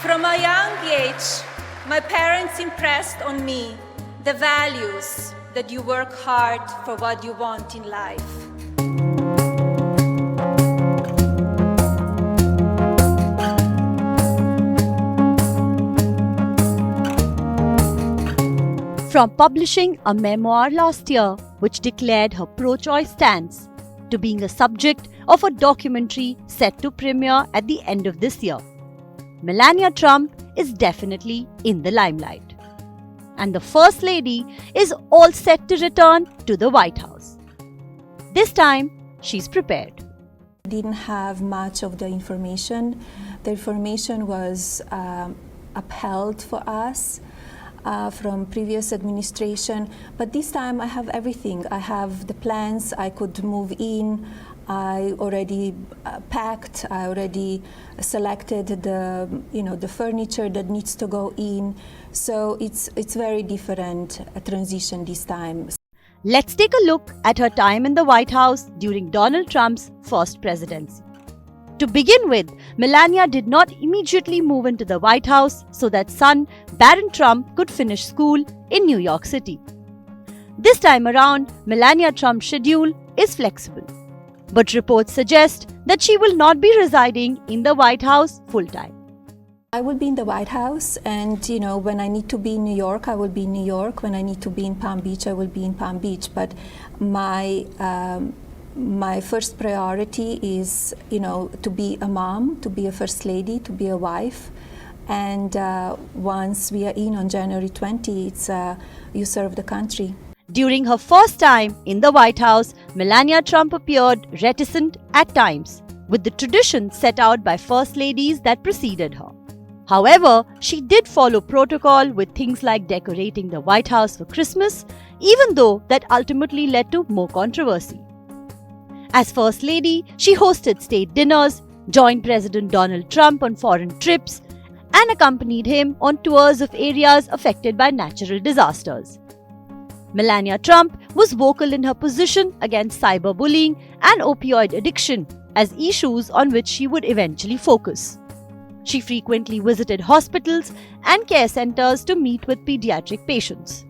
From a young age, my parents impressed on me the values that you work hard for what you want in life. From publishing a memoir last year which declared her pro-choice stance, to being a subject of a documentary set to premiere at the end of this year, Melania Trump is definitely in the limelight. And the First Lady is all set to return to the White House. This time, she's prepared. Didn't have much of the information. The information was upheld for us from previous administration, but this time I have everything. I have the plans, I could move in, I already packed, I already selected the furniture that needs to go in. So it's very different transition this time. Let's take a look at her time in the White House during Donald Trump's first presidency. To begin with, Melania did not immediately move into the White House so that son Barron Trump could finish school in New York City. This time around, Melania Trump's schedule is flexible, but reports suggest that she will not be residing in the White House full-time. I will be in the White House, and when I need to be in New York, I will be in New York. When I need to be in Palm Beach, I will be in Palm Beach. But my first priority is, to be a mom, to be a first lady, to be a wife. And once we are in on January 20, it's you serve the country. During her first time in the White House, Melania Trump appeared reticent at times, with the tradition set out by first ladies that preceded her. However, she did follow protocol with things like decorating the White House for Christmas, even though that ultimately led to more controversy. As First Lady, she hosted state dinners, joined President Donald Trump on foreign trips, and accompanied him on tours of areas affected by natural disasters. Melania Trump was vocal in her position against cyberbullying and opioid addiction as issues on which she would eventually focus. She frequently visited hospitals and care centers to meet with pediatric patients.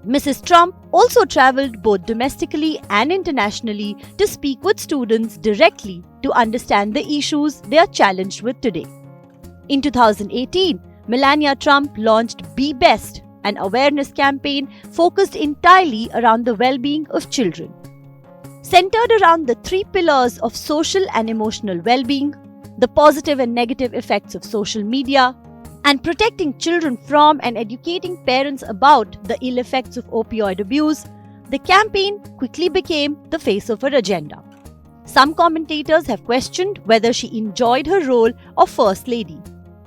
Mrs. Trump also traveled both domestically and internationally to speak with students directly to understand the issues they are challenged with today. In 2018, Melania Trump launched Be Best, an awareness campaign focused entirely around the well-being of children. Centered around the three pillars of social and emotional well-being, the positive and negative effects of social media, and protecting children from and educating parents about the ill effects of opioid abuse, the campaign quickly became the face of her agenda. Some commentators have questioned whether she enjoyed her role of First Lady,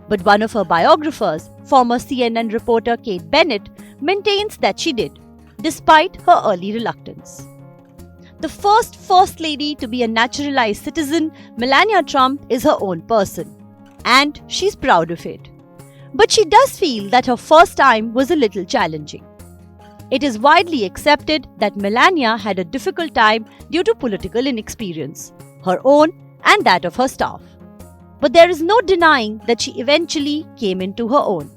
but one of her biographers, former CNN reporter Kate Bennett, maintains that she did, despite her early reluctance. The First Lady to be a naturalized citizen, Melania Trump is her own person, and she's proud of it. But she does feel that her first time was a little challenging. It is widely accepted that Melania had a difficult time due to political inexperience, her own and that of her staff. But there is no denying that she eventually came into her own.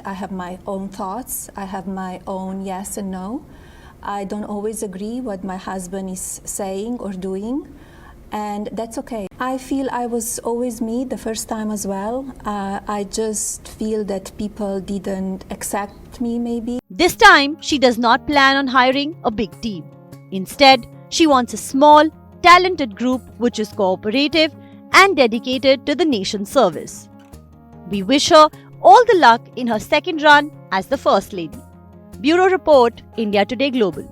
I have my own thoughts. I have my own yes and no. I don't always agree what my husband is saying or doing, and that's okay. I feel I was always me the first time as well. I just feel that people didn't accept me maybe. This time, she does not plan on hiring a big team. Instead, she wants a small, talented group which is cooperative and dedicated to the nation's service. We wish her all the luck in her second run as the First Lady. Bureau Report, India Today Global.